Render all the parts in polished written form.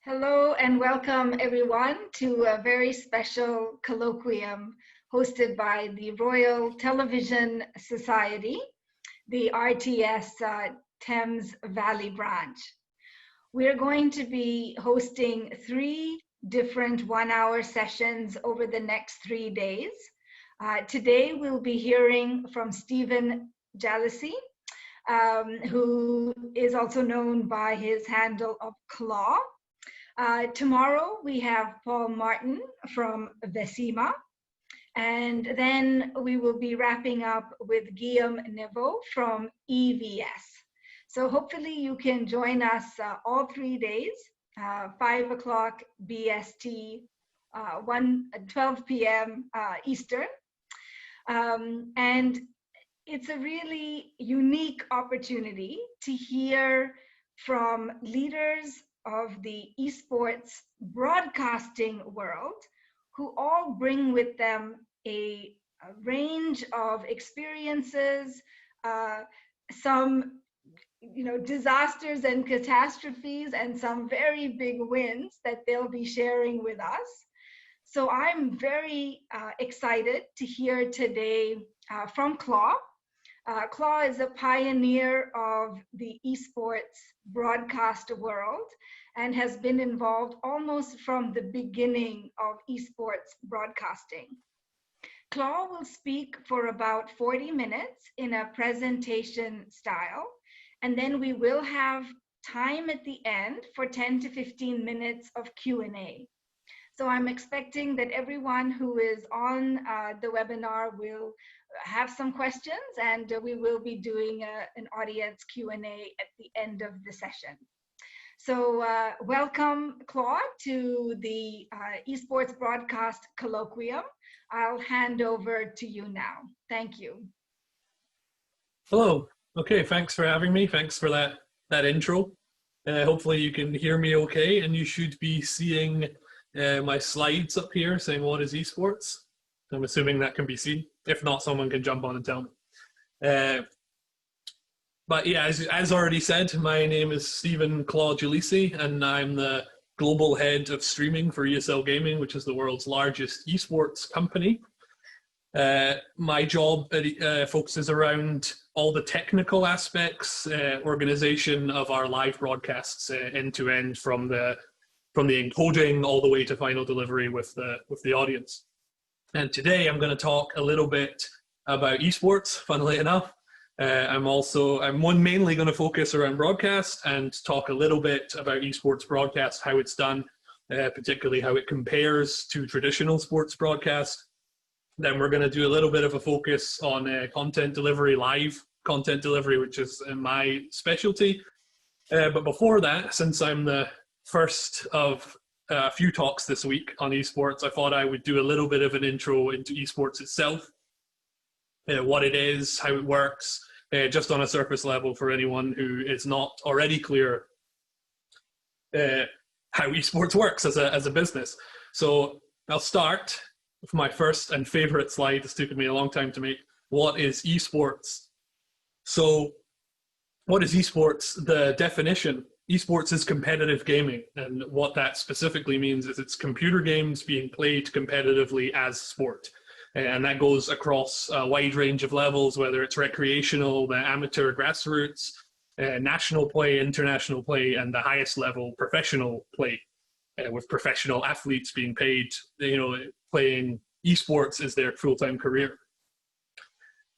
Hello and welcome everyone to a very special colloquium hosted by the Royal Television Society, the RTS Thames Valley branch. We're going to be hosting 3 different 1-hour sessions over the next 3 days. Today we'll be hearing from Stephen Jallacy, who is also known by his handle of Claw. Tomorrow we have Paul Martin from Vecima, and then we will be wrapping up with Guillaume Neveu from EVS. So hopefully you can join us all 3 days, 5 o'clock BST, 12 p.m. Eastern. And it's a really unique opportunity to hear from leaders of the esports broadcasting world, who all bring with them a range of experiences, some disasters and catastrophes, and some very big wins that they'll be sharing with us. So I'm very excited to hear today from Claw. Claw is a pioneer of the esports broadcast world and has been involved almost from the beginning of esports broadcasting. Claw will speak for about 40 minutes in a presentation style, and then we will have time at the end for 10 to 15 minutes of Q&A. So I'm expecting that everyone who is on the webinar will have some questions, and we will be doing an audience Q&A at the end of the session. So welcome, Claude, to the Esports Broadcast Colloquium. I'll hand over to you now. Thank you. Hello. Okay, thanks for having me. Thanks for that intro. Hopefully you can hear me okay, and you should be seeing my slides up here saying what is esports. I'm assuming that can be seen. If not, someone can jump on and tell me. But yeah, as already said, my name is Stephen Claude Jallacy, and I'm the global head of streaming for ESL Gaming, which is the world's largest esports company. My job focuses around all the technical aspects, organization of our live broadcasts end to end, from the encoding all the way to final delivery with the audience. And today I'm going to talk a little bit about esports, funnily enough. I'm mainly going to focus around broadcast and talk a little bit about esports broadcast, how it's done, particularly how it compares to traditional sports broadcast. Then we're going to do a little bit of a focus on content delivery, live content delivery, which is my specialty. But before that, since I'm the first of a few talks this week on esports, I thought I would do a little bit of an intro into esports itself, what it is, how it works, just on a surface level for anyone who is not already clear how esports works as a business. So I'll start with my first and favorite slide. It's taken me a long time to make. What is esports? So what is esports? The definition: esports is competitive gaming, and what that specifically means is it's computer games being played competitively as sport. And that goes across a wide range of levels, whether it's recreational, the amateur, grassroots, national play, international play, and the highest level, professional play, with professional athletes being paid, playing esports is their full-time career.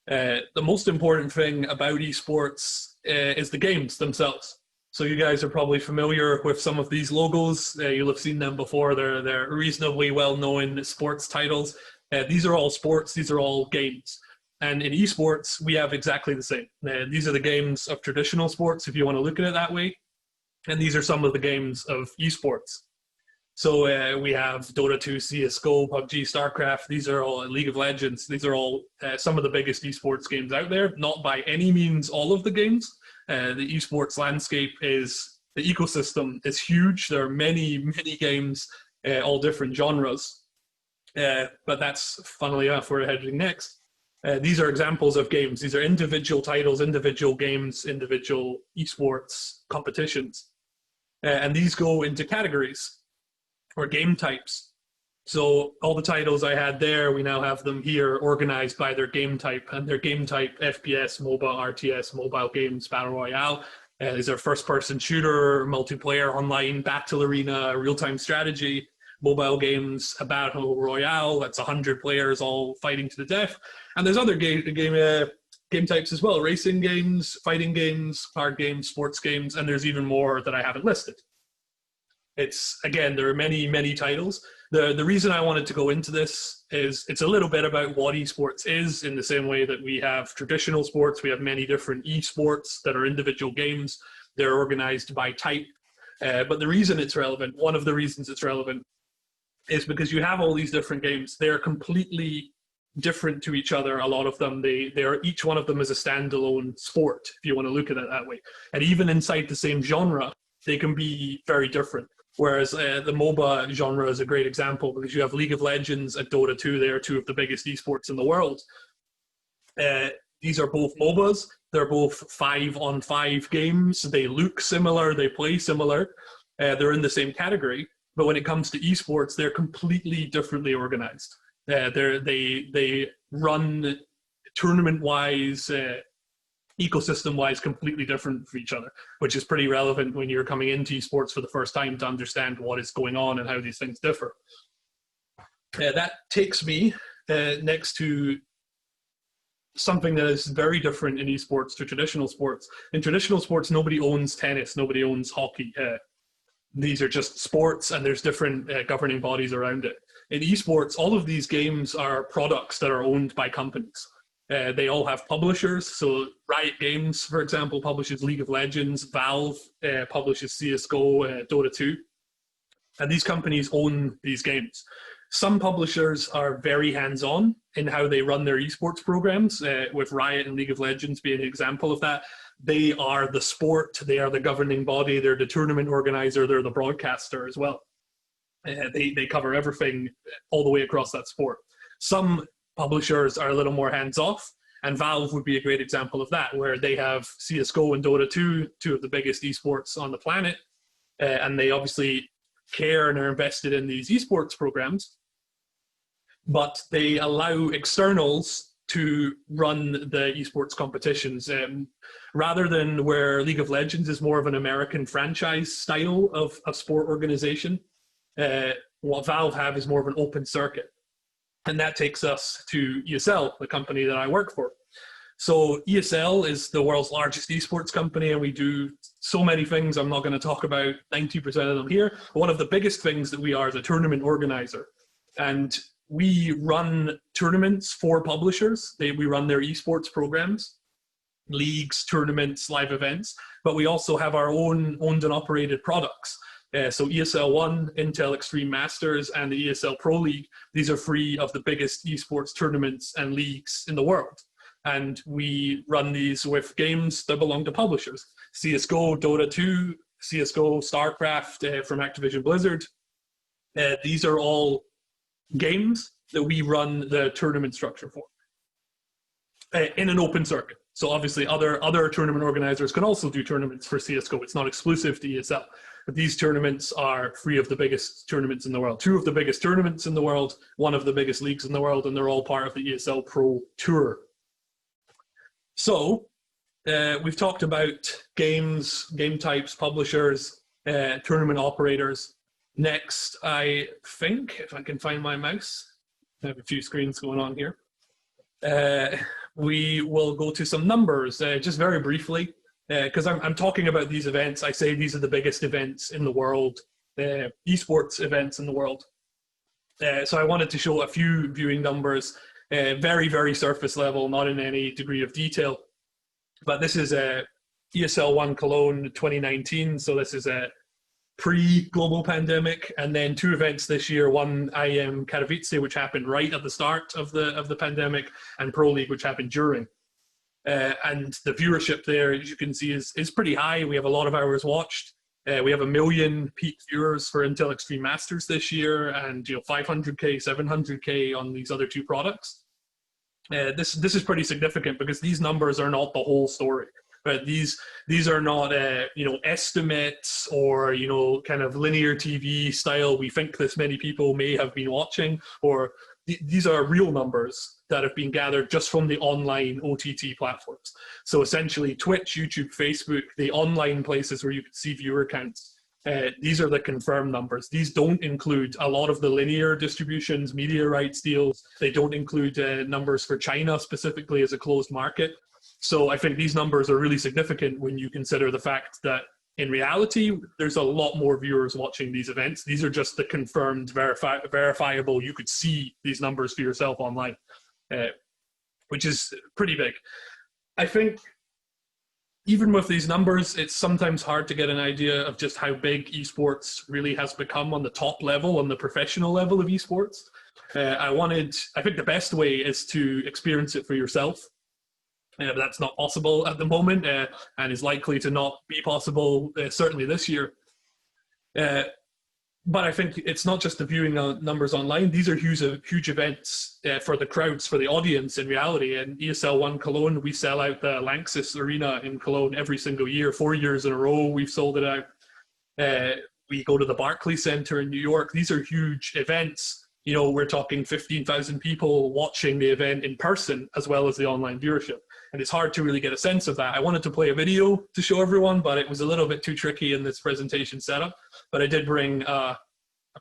The most important thing about esports is the games themselves. So you guys are probably familiar with some of these logos. You'll have seen them before. They're reasonably well-known sports titles. These are all sports. These are all games. And in esports, we have exactly the same. These are the games of traditional sports, if you want to look at it that way. And these are some of the games of esports. So we have Dota 2, CSGO, PUBG, StarCraft. These are all League of Legends. These are all some of the biggest esports games out there. Not by any means all of the games. The esports landscape the ecosystem is huge. There are many, many games, all different genres. But that's, funnily enough, where we're heading next. These are examples of games. These are individual titles, individual games, individual esports competitions. And these go into categories or game types. So all the titles I had there, we now have them here organized by their game type, and their game type: FPS, MOBA, RTS, mobile games, battle royale. These are first-person shooter, multiplayer, online, battle arena, real-time strategy, mobile games, a battle royale. That's 100 players all fighting to the death. And there's other game types as well: racing games, fighting games, card games, sports games, and there's even more that I haven't listed. It's, again, there are many, many titles. The reason I wanted to go into this is it's a little bit about what esports is, in the same way that we have traditional sports. We have many different esports that are individual games. They're organized by type. But the reason it's relevant, one of the reasons it's relevant, is because you have all these different games. They're completely different to each other. A lot of them, they are, each one of them is a standalone sport, if you want to look at it that way. And even inside the same genre, they can be very different. Whereas the MOBA genre is a great example, because you have League of Legends and Dota 2. They are two of the biggest esports in the world. These are both MOBAs. They're both 5-on-5 games. They look similar. They play similar. They're in the same category. But when it comes to esports, they're completely differently organized. They run tournament-wise, ecosystem-wise, completely different from each other, which is pretty relevant when you're coming into esports for the first time, to understand what is going on and how these things differ. That takes me next to something that is very different in esports to traditional sports. In traditional sports, nobody owns tennis, nobody owns hockey. These are just sports, and there's different governing bodies around it. In esports, all of these games are products that are owned by companies. They all have publishers. So Riot Games, for example, publishes League of Legends. Valve publishes CSGO, Dota 2. And these companies own these games. Some publishers are very hands-on in how they run their esports programs, with Riot and League of Legends being an example of that. They are the sport, they are the governing body, they're the tournament organizer, they're the broadcaster as well. They cover everything all the way across that sport. Some publishers are a little more hands-off, and Valve would be a great example of that, where they have CSGO and Dota 2, two of the biggest esports on the planet, and they obviously care and are invested in these esports programs, but they allow externals to run the esports competitions. Rather than where League of Legends is more of an American franchise style of sport organization, what Valve have is more of an open circuit. And that takes us to ESL, the company that I work for. So ESL is the world's largest esports company, and we do so many things. I'm not going to talk about 90% of them here. But one of the biggest things that we are is a tournament organizer. And we run tournaments for publishers. We run their esports programs, leagues, tournaments, live events. But we also have our own owned and operated products. So ESL 1, Intel Extreme Masters, and the ESL Pro League, these are three of the biggest esports tournaments and leagues in the world. And we run these with games that belong to publishers. CSGO, Dota 2, CSGO, StarCraft from Activision Blizzard. These are all games that we run the tournament structure for in an open circuit. So obviously other tournament organizers can also do tournaments for CSGO. It's not exclusive to ESL. But these tournaments are three of the biggest tournaments in the world, two of the biggest tournaments in the world, one of the biggest leagues in the world, and they're all part of the ESL Pro Tour. So we've talked about games, game types, publishers, tournament operators. Next, I think, if I can find my mouse, I have a few screens going on here. We will go to some numbers, just very briefly. Because I'm talking about these events, I say these are the biggest events in the world, esports events in the world. So I wanted to show a few viewing numbers, very, very surface level, not in any degree of detail. But this is ESL 1 Cologne 2019, so this is a pre-global pandemic, and then two events this year, one IEM Katowice, which happened right at the start of the pandemic, and Pro League, which happened during. And the viewership there, as you can see, is pretty high. We have a lot of hours watched. We have 1 million peak viewers for Intel Extreme Masters this year, and 500K, 700K on these other two products. This is pretty significant, because these numbers are not the whole story. Right? These are not estimates or kind of linear TV style. We think this many people may have been watching, or these are real numbers that have been gathered just from the online OTT platforms. So essentially, Twitch, YouTube, Facebook, the online places where you can see viewer counts. These are the confirmed numbers. These don't include a lot of the linear distributions, media rights deals. They don't include numbers for China specifically as a closed market. So I think these numbers are really significant when you consider the fact that in reality, there's a lot more viewers watching these events. These are just the confirmed, verifiable, you could see these numbers for yourself online, which is pretty big. I think even with these numbers, it's sometimes hard to get an idea of just how big esports really has become on the top level, on the professional level of esports. I think the best way is to experience it for yourself. That's not possible at the moment, and is likely to not be possible, certainly this year. But I think it's not just the viewing numbers online. These are huge events for the crowds, for the audience in reality. In ESL 1 Cologne, we sell out the Lanxess Arena in Cologne every single year. 4 years in a row, we've sold it out. We go to the Barclays Center in New York. These are huge events. We're talking 15,000 people watching the event in person, as well as the online viewership. And it's hard to really get a sense of that. I wanted to play a video to show everyone, but it was a little bit too tricky in this presentation setup. But I did bring a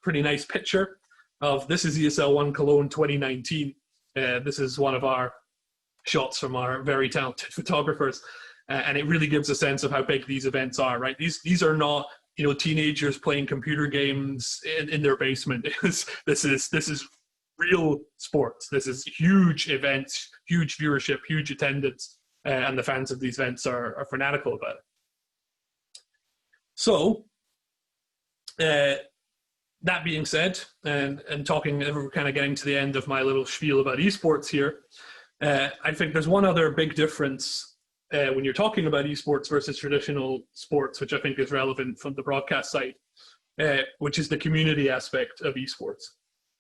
pretty nice picture of, this is ESL 1 Cologne 2019. This is one of our shots from our very talented photographers. And it really gives a sense of how big these events are, right? These are not, teenagers playing computer games in their basement. This is real sports. This is huge events, huge viewership, huge attendance, and the fans of these events are fanatical about it. So, that being said, and talking, we're kind of getting to the end of my little spiel about esports here. I think there's one other big difference when you're talking about esports versus traditional sports, which I think is relevant from the broadcast side, which is the community aspect of esports.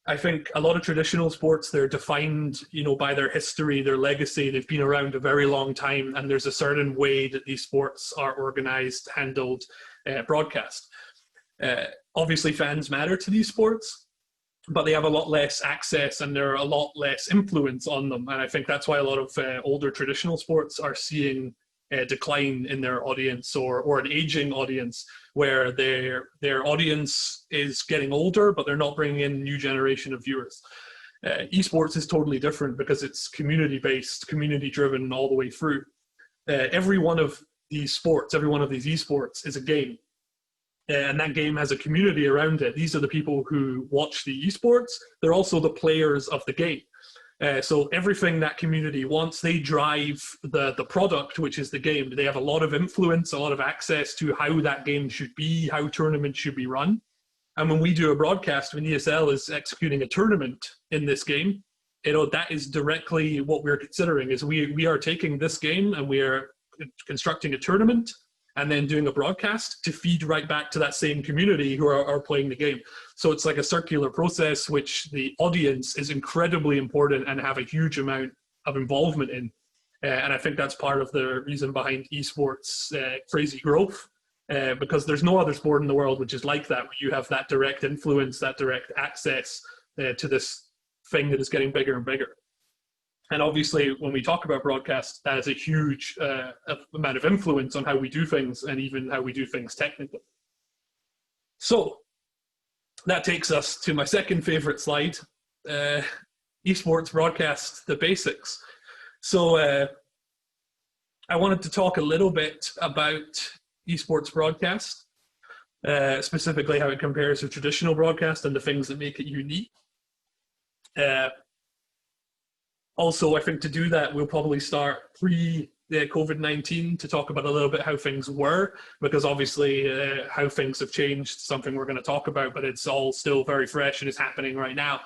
I think a lot of traditional sports, they're defined, by their history, their legacy. They've been around a very long time, and there's a certain way that these sports are organized, handled, broadcast. Obviously, fans matter to these sports, but they have a lot less access and there are a lot less influence on them. And I think that's why a lot of older traditional sports are seeing a decline in their audience, or an aging audience, where their audience is getting older, but they're not bringing in a new generation of viewers. Esports is totally different because it's community-based, community-driven all the way through. Every one of these sports, every one of these esports is a game. And that game has a community around it. These are the people who watch the esports. They're also the players of the game. So everything that community wants, they drive the product, which is the game. They have a lot of influence, a lot of access to how that game should be, how tournaments should be run. And when we do a broadcast, when ESL is executing a tournament in this game, that is directly what we're considering, is we are taking this game and we are constructing a tournament and then doing a broadcast to feed right back to that same community who are playing the game. So it's like a circular process, which the audience is incredibly important and have a huge amount of involvement in. And I think that's part of the reason behind esports crazy growth, because there's no other sport in the world which is like that, where you have that direct influence, that direct access to this thing that is getting bigger and bigger. And obviously, when we talk about broadcast, that is a huge amount of influence on how we do things, and even how we do things technically. So that takes us to my second favorite slide, esports broadcast, the basics. So I wanted to talk a little bit about esports broadcast, specifically how it compares to traditional broadcast and the things that make it unique. Also, I think to do that, we'll probably start pre-COVID-19 to talk about a little bit how things were, because obviously how things have changed, something we're going to talk about, but it's all still very fresh and is happening right now.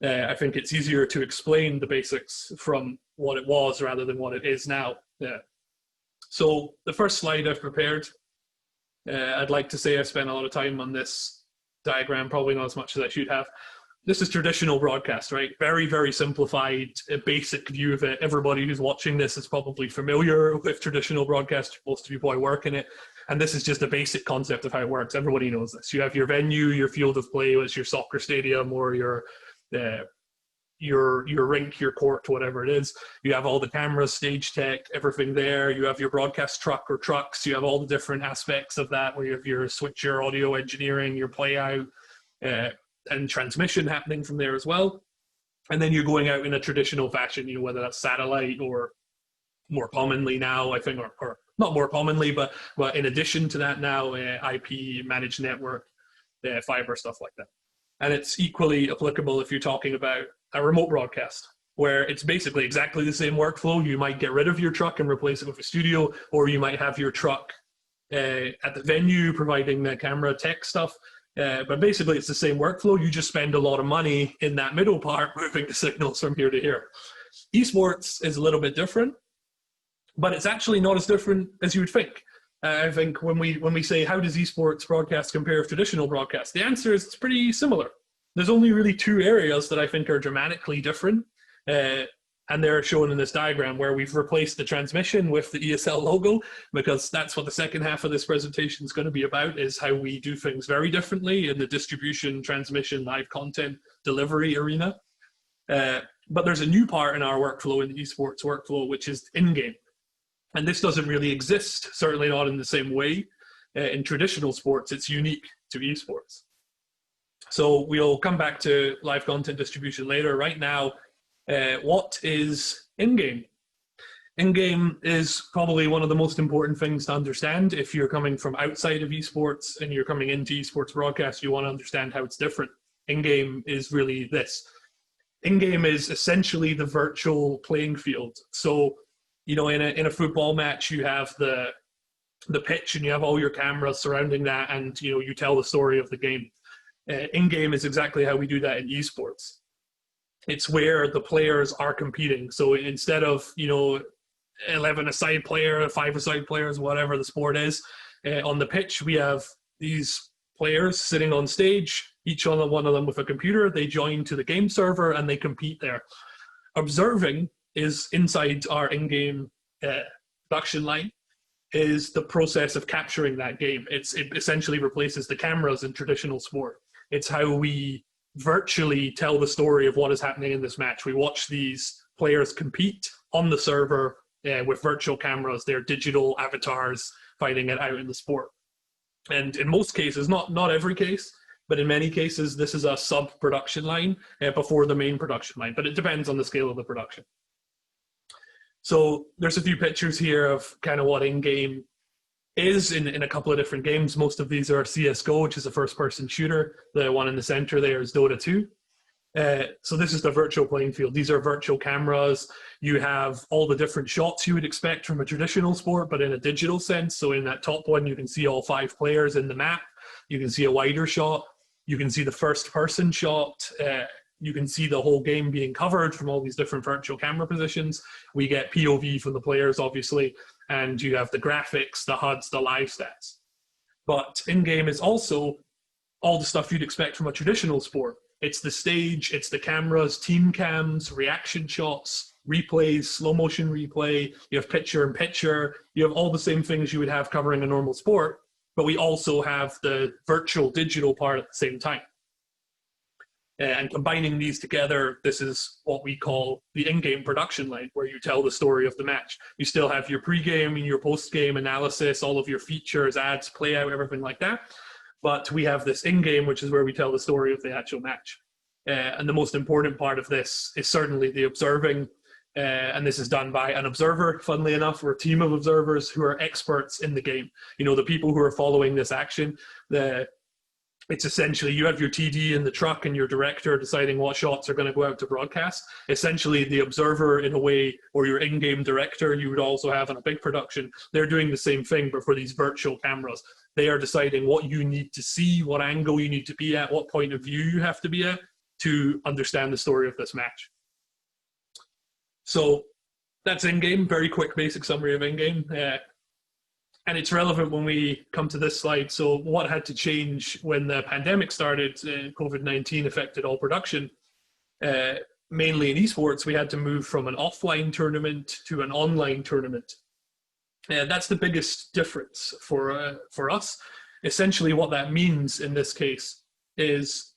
I think it's easier to explain the basics from what it was rather than what it is now. So the first slide I've prepared, I'd like to say I've spent a lot of time on this diagram, probably not as much as I should have. this is traditional broadcast, right? Very, very simplified, a basic view of it. Everybody who's watching this is probably familiar with traditional broadcast. Most of you probably work in it. And this is just a basic concept of how it works. Everybody knows this. You have your venue, your field of play, which is your soccer stadium or your rink, your court, whatever it is. You have all the cameras, stage tech, everything there. You have your broadcast truck or trucks. You have all the different aspects of that, where you have your switcher, audio engineering, your play out, and transmission happening from there as well. And then you're going out in a traditional fashion, whether that's satellite or more commonly now, I think, or not more commonly, but in addition to that now, IP, managed network, fiber, stuff like that. And it's equally applicable if you're talking about a remote broadcast, where it's basically exactly the same workflow. You might get rid of your truck and replace it with a studio, or you might have your truck at the venue providing the camera tech stuff. But basically, it's the same workflow. You just spend a lot of money in that middle part moving the signals from here to here. Esports is a little bit different, but it's actually not as different as you would think. I think when we say, how does esports broadcast compare with traditional broadcast, the answer is it's pretty similar. There's only really two areas that I think are dramatically different, and they're shown in this diagram, where we've replaced the transmission with the ESL logo, because that's what the second half of this presentation is going to be about, is how we do things very differently in the distribution, transmission, live content delivery arena. But there's a new part in our workflow, in the esports workflow, which is in-game. And this doesn't really exist, certainly not in the same way. In traditional sports, it's unique to esports. So we'll come back to live content distribution later. Right now, what is in-game? In-game is probably one of the most important things to understand. If you're coming from outside of esports and you're coming into esports broadcast, you want to understand how it's different. In-game is really this. In-game is essentially the virtual playing field. So, in a football match, you have the pitch and you have all your cameras surrounding that, and you tell the story of the game. In-game is exactly how we do that in esports. It's where the players are competing. So instead of 11-a-side player, 5-a-side players, whatever the sport is, on the pitch we have these players sitting on stage, each one of them with a computer. They join to the game server and they compete there. Observing is inside our in-game production line, is the process of capturing that game. It essentially replaces the cameras in traditional sport. It's how we virtually tell the story of what is happening in this match. We watch these players compete on the server with virtual cameras, their digital avatars fighting it out in the sport. And in most cases, not every case, but in many cases, this is a sub-production line before the main production line, but it depends on the scale of the production. So there's a few pictures here of kind of what in-game is in a couple of different games. Most of these are CSGO, which is a first-person shooter. The one in the center there is Dota 2. So this is the virtual playing field. These are virtual cameras. You have all the different shots you would expect from a traditional sport, but in a digital sense. So in that top one, you can see all 5 players in the map. You can see a wider shot. You can see the first-person shot. You can see the whole game being covered from all these different virtual camera positions. We get POV from the players, obviously, and you have the graphics, the HUDs, the live stats. But in-game is also all the stuff you'd expect from a traditional sport. It's the stage, it's the cameras, team cams, reaction shots, replays, slow motion replay. You have picture-in-picture. You have all the same things you would have covering a normal sport, but we also have the virtual digital part at the same time. And combining these together, this is what we call the in-game production line, where you tell the story of the match. You still have your pre-game and your post-game analysis, all of your features, ads, play out, everything like that. But we have this in-game, which is where we tell the story of the actual match. And the most important part of this is certainly the observing. And this is done by an observer, funnily enough, or a team of observers who are experts in the game. The people who are following this action, it's essentially you have your TD in the truck and your director deciding what shots are going to go out to broadcast. Essentially, the observer, in a way, or your in-game director, you would also have in a big production, they're doing the same thing, but for these virtual cameras. They are deciding what you need to see, what angle you need to be at, what point of view you have to be at to understand the story of this match. So that's in-game. Very quick, basic summary of in-game. And it's relevant when we come to this slide. So what had to change when the pandemic started, COVID-19 affected all production, mainly in esports, we had to move from an offline tournament to an online tournament. That's the biggest difference for us. Essentially what that means in this case is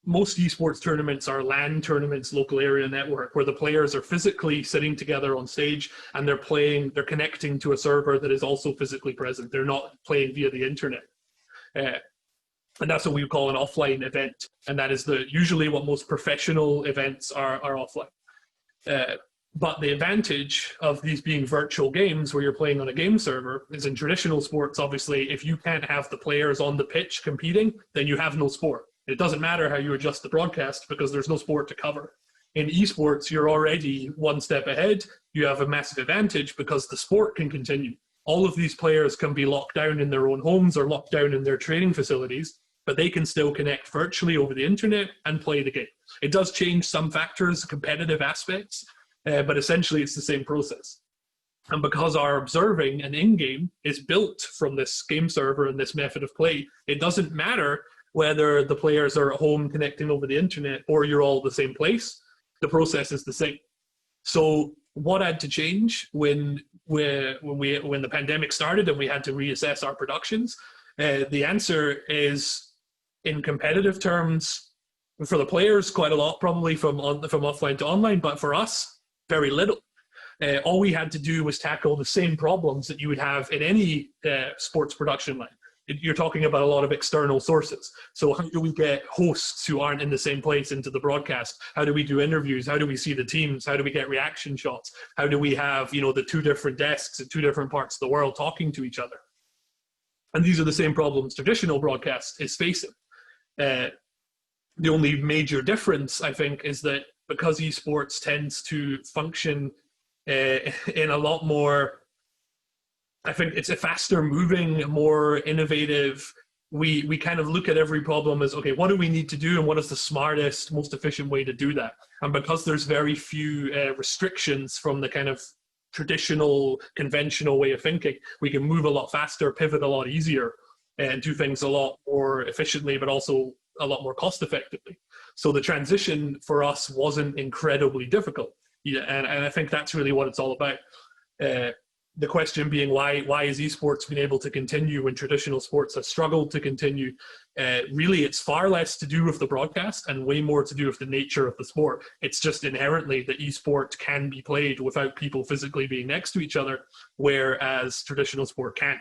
most esports tournaments are LAN tournaments, local area network, where the players are physically sitting together on stage and they're connecting to a server that is also physically present. They're not playing via the internet. And that's what we call an offline event. And that is usually what most professional events are offline. But the advantage of these being virtual games where you're playing on a game server is in traditional sports, obviously, if you can't have the players on the pitch competing, then you have no sport. It doesn't matter how you adjust the broadcast because there's no sport to cover. In esports, you're already one step ahead. You have a massive advantage because the sport can continue. All of these players can be locked down in their own homes or locked down in their training facilities, but they can still connect virtually over the internet and play the game. It does change some factors, competitive aspects, but essentially it's the same process. And because our observing and in-game is built from this game server and this method of play, it doesn't matter whether the players are at home connecting over the internet or you're all at the same place, the process is the same. So what had to change when the pandemic started and we had to reassess our productions? The answer is, in competitive terms, for the players, quite a lot, probably from offline to online, but for us, very little. All we had to do was tackle the same problems that you would have in any sports production line. You're talking about a lot of external sources. So how do we get hosts who aren't in the same place into the broadcast? How do we do interviews? How do we see the teams? How do we get reaction shots? How do we have, the two different desks at two different parts of the world talking to each other? And these are the same problems traditional broadcast is facing. The only major difference, I think, is that because esports tends to function in a lot more, I think it's a faster moving, more innovative. We kind of look at every problem as, okay, what do we need to do and what is the smartest, most efficient way to do that? And because there's very few restrictions from the kind of traditional, conventional way of thinking, we can move a lot faster, pivot a lot easier, and do things a lot more efficiently, but also a lot more cost effectively. So the transition for us wasn't incredibly difficult. Yeah, and I think that's really what it's all about. The question being, why is esports been able to continue when traditional sports have struggled to continue? Really, it's far less to do with the broadcast and way more to do with the nature of the sport. It's just inherently that esport can be played without people physically being next to each other, whereas traditional sport can't.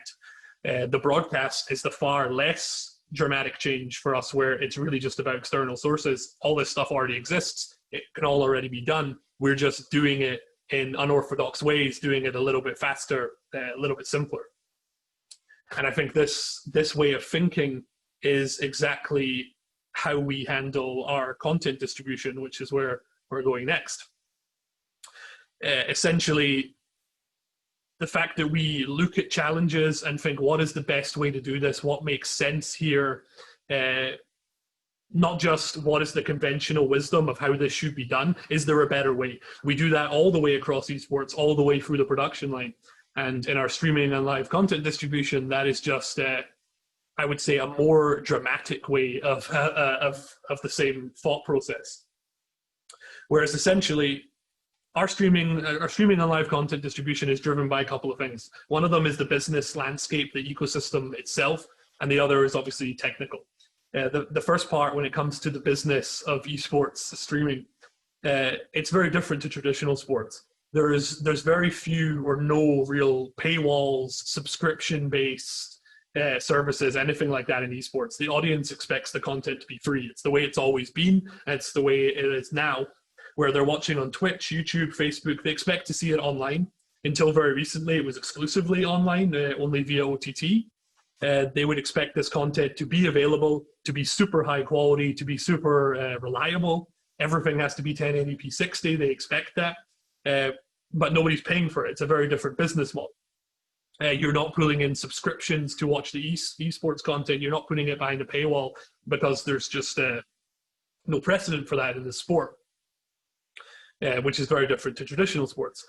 The broadcast is the far less dramatic change for us, where it's really just about external sources. All this stuff already exists. It can all already be done. We're just doing it in unorthodox ways, doing it a little bit faster, a little bit simpler. And I think this way of thinking is exactly how we handle our content distribution, which is where we're going next. Essentially, the fact that we look at challenges and think, what is the best way to do this? What makes sense here? Not just what is the conventional wisdom of how this should be done. Is there a better way? We do that all the way across esports, all the way through the production line. And in our streaming and live content distribution, that is just, I would say, a more dramatic way of the same thought process. Whereas essentially, our streaming and live content distribution is driven by a couple of things. One of them is the business landscape, the ecosystem itself, and the other is obviously technical. The first part, when it comes to the business of esports streaming, it's very different to traditional sports. There's very few or no real paywalls, subscription-based services, anything like that in esports. The audience expects the content to be free. It's the way it's always been, and it's the way it is now, where they're watching on Twitch, YouTube, Facebook. They expect to see it online. Until very recently, it was exclusively online, only via OTT. They would expect this content to be available, to be super high quality, to be super reliable. Everything has to be 1080p 60. They expect that, but nobody's paying for it. It's a very different business model. You're not pulling in subscriptions to watch the esports content. You're not putting it behind a paywall because there's just no precedent for that in the sport, which is very different to traditional sports.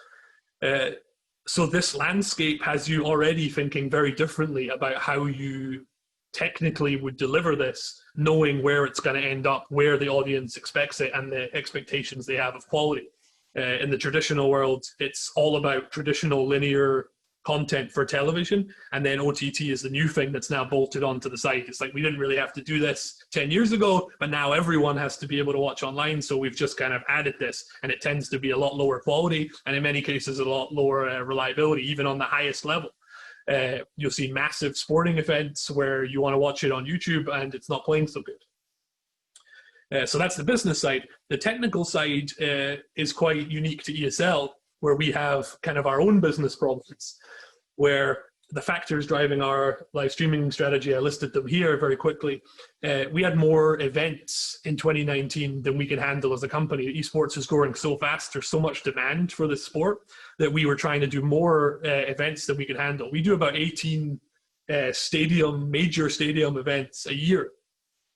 So this landscape has you already thinking very differently about how you technically would deliver this, knowing where it's going to end up, where the audience expects it, and the expectations they have of quality. In the traditional world, it's all about traditional linear content for television, and then OTT is the new thing that's now bolted onto the site. It's like, we didn't really have to do this 10 years ago, but now everyone has to be able to watch online, so we've just kind of added this, and it tends to be a lot lower quality, and in many cases a lot lower reliability, even on the highest level. You'll see massive sporting events where you want to watch it on YouTube and it's not playing so good. So that's the business side. The technical side is quite unique to ESL, where we have kind of our own business problems, where the factors driving our live streaming strategy, I listed them here very quickly. We had more events in 2019 than we can handle as a company. Esports is growing so fast, there's so much demand for this sport that we were trying to do more events than we could handle. We do about 18 major stadium events a year.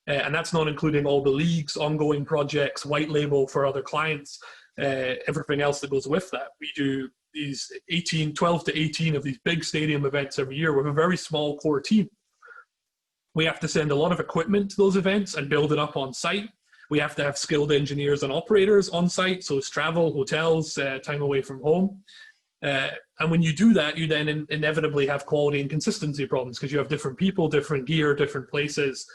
And that's not including all the leagues, ongoing projects, white label for other clients, everything else that goes with that. We do these 12 to 18 of these big stadium events every year with a very small core team. We have to send a lot of equipment to those events and build it up on site. We have to have skilled engineers and operators on site, so it's travel, hotels, time away from home. And when you do that, you then inevitably have quality and consistency problems because you have different people, different gear, different places.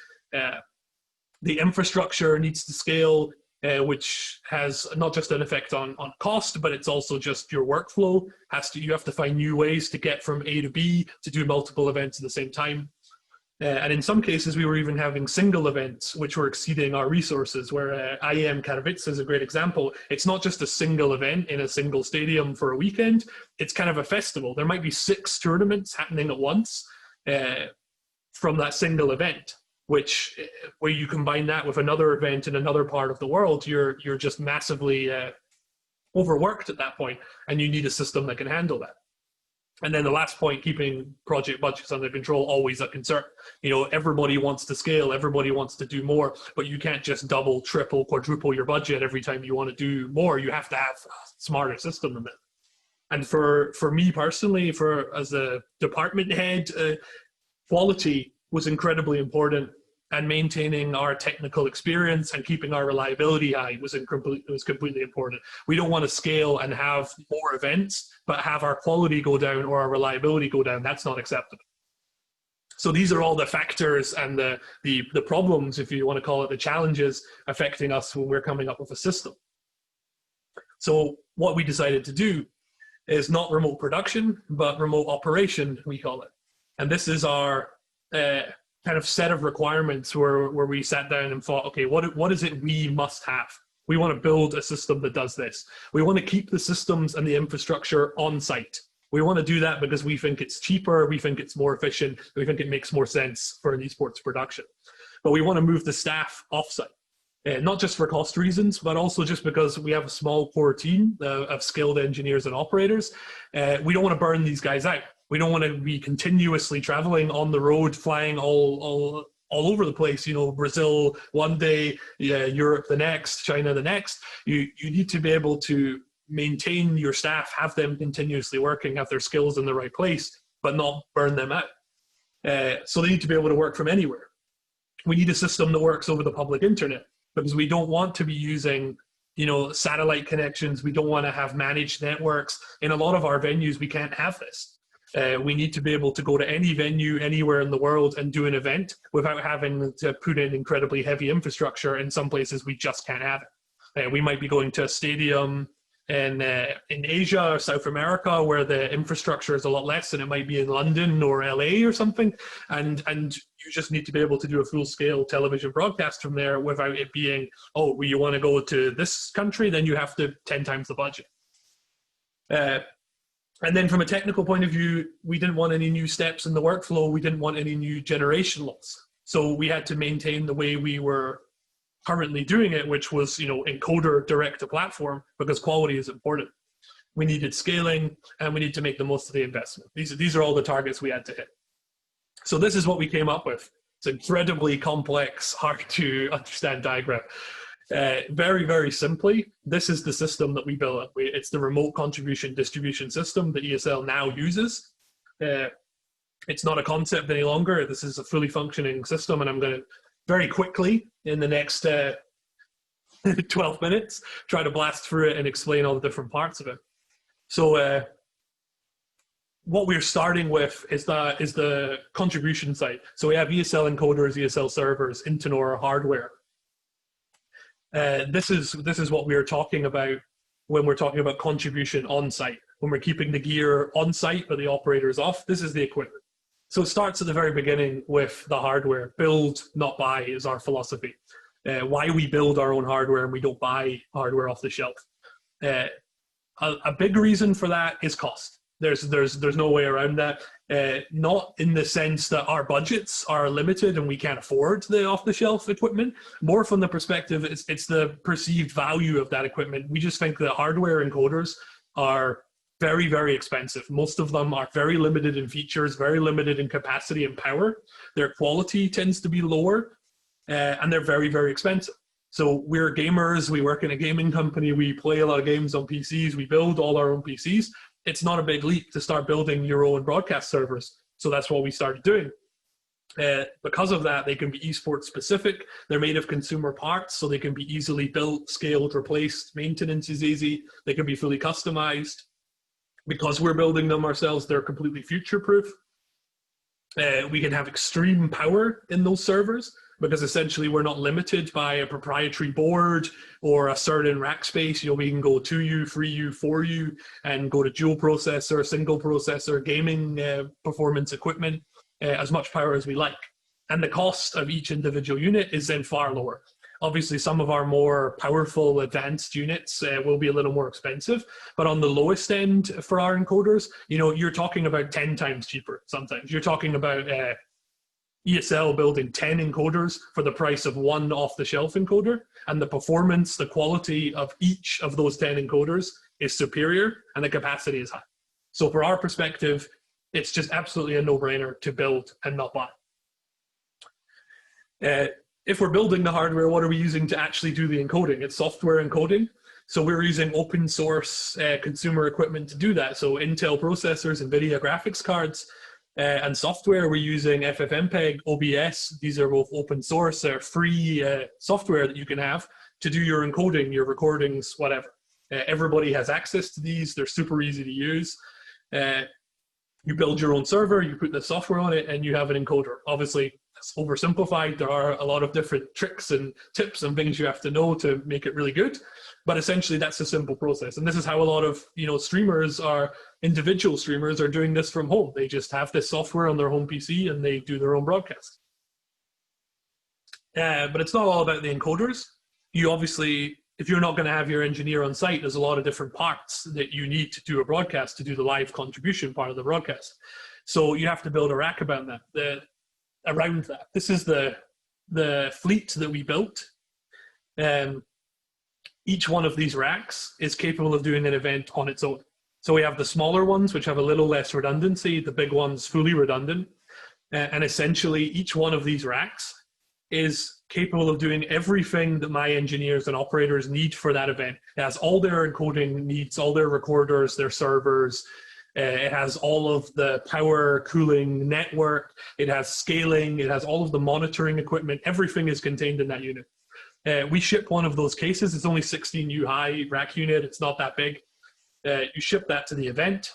The infrastructure needs to scale, which has not just an effect on cost, but it's also just your workflow. You have to find new ways to get from A to B to do multiple events at the same time. And in some cases, we were even having single events, which were exceeding our resources, where IEM Katowice is a great example. It's not just a single event in a single stadium for a weekend. It's kind of a festival. There might be 6 tournaments happening at once from that single event, which, where you combine that with another event in another part of the world, you're just massively overworked at that point, and you need a system that can handle that. And then the last point, keeping project budgets under control, always a concern. You know, everybody wants to scale, everybody wants to do more, but you can't just double, triple, quadruple your budget every time you want to do more. You have to have a smarter system than that. And for me personally, as a department head, quality was incredibly important, and maintaining our technical experience and keeping our reliability high was completely important. We don't want to scale and have more events, but have our quality go down or our reliability go down. That's not acceptable. So these are all the factors and the problems, if you want to call it, the challenges affecting us when we're coming up with a system. So what we decided to do is not remote production, but remote operation, we call it. And this is our kind of set of requirements where we sat down and thought, okay, what is it we must have? We want to build a system that does this. We want to keep the systems and the infrastructure on site. We want to do that because we think it's cheaper, we think it's more efficient, we think it makes more sense for an esports production. But we want to move the staff off-site. Not just for cost reasons, but also just because we have a small core team of skilled engineers and operators. We don't want to burn these guys out. We don't want to be continuously traveling on the road, flying all over the place. You know, Brazil one day, Europe the next, China the next. You need to be able to maintain your staff, have them continuously working, have their skills in the right place, but not burn them out. So they need to be able to work from anywhere. We need a system that works over the public internet, because we don't want to be using, you know, satellite connections. We don't want to have managed networks. In a lot of our venues, we can't have this. We need to be able to go to any venue anywhere in the world and do an event without having to put in incredibly heavy infrastructure. In some places, we just can't have it. We might be going to a stadium in Asia or South America where the infrastructure is a lot less, and it might be in London or LA or something, and you just need to be able to do a full-scale television broadcast from there without it being, oh, well, you want to go to this country, then you have to 10 times the budget. And then from a technical point of view, we didn't want any new steps in the workflow. We didn't want any new generation loss. So we had to maintain the way we were currently doing it, which was, you know, encoder direct to platform, because quality is important. We needed scaling, and we need to make the most of the investment. These are all the targets we had to hit. So this is what we came up with. It's an incredibly complex, hard to understand diagram. Very, very simply, this is the system that we built. It's the remote contribution distribution system that ESL now uses. It's not a concept any longer. This is a fully functioning system, and I'm going to very quickly, in the next 12 minutes, try to blast through it and explain all the different parts of it. So what we're starting with is the contribution side. So we have ESL encoders, ESL servers, Intonor hardware. This is what we are talking about when we're talking about contribution on site. When we're keeping the gear on site but the operator is off, this is the equipment. So it starts at the very beginning with the hardware. Build, not buy, is our philosophy. Why we build our own hardware and we don't buy hardware off the shelf. A big reason for that is cost. There's no way around that. Not in the sense that our budgets are limited and we can't afford the off-the-shelf equipment. More from the perspective, it's the perceived value of that equipment. We just think that hardware encoders are very, very expensive. Most of them are very limited in features, very limited in capacity and power. Their quality tends to be lower, and they're very, very expensive. So we're gamers, we work in a gaming company, we play a lot of games on PCs, we build all our own PCs. It's not a big leap to start building your own broadcast servers. So that's what we started doing. Because of that, they can be esports specific. They're made of consumer parts, so they can be easily built, scaled, replaced. Maintenance is easy. They can be fully customized. Because we're building them ourselves, they're completely future-proof. We can have extreme power in those servers, because essentially we're not limited by a proprietary board or a certain rack space. You know, we can go 2U, 3U, 4U, and go to dual processor, single processor, gaming performance equipment, as much power as we like. And the cost of each individual unit is then far lower. Obviously, some of our more powerful, advanced units will be a little more expensive, but on the lowest end for our encoders, you know, you're talking about 10 times cheaper sometimes. You're talking about ESL building 10 encoders for the price of one off-the-shelf encoder, and the performance, the quality of each of those 10 encoders is superior, and the capacity is high. So for our perspective, it's just absolutely a no-brainer to build and not buy. If we're building the hardware, what are we using to actually do the encoding? It's software encoding. So we're using open source consumer equipment to do that. So Intel processors, NVIDIA graphics cards, and software, we're using FFmpeg, OBS. These are both open source, free software that you can have to do your encoding, your recordings, whatever. Everybody has access to these. They're super easy to use. You build your own server, you put the software on it, and you have an encoder. Obviously, it's oversimplified. There are a lot of different tricks and tips and things you have to know to make it really good. But essentially, that's a simple process. And this is how a lot of streamers individual streamers are doing this from home. They just have this software on their home PC and they do their own broadcast. But it's not all about the encoders. You obviously, if you're not going to have your engineer on site, there's a lot of different parts that you need to do a broadcast, to do the live contribution part of the broadcast. So you have to build a rack about that. Around that. This is the fleet that we built. Each one of these racks is capable of doing an event on its own. So we have the smaller ones, which have a little less redundancy, the big ones fully redundant. And essentially, each one of these racks is capable of doing everything that my engineers and operators need for that event. It has all their encoding needs, all their recorders, their servers. It has all of the power, cooling, network. It has scaling. It has all of the monitoring equipment. Everything is contained in that unit. We ship one of those cases. It's only 16U high rack unit. It's not that big. You ship that to the event.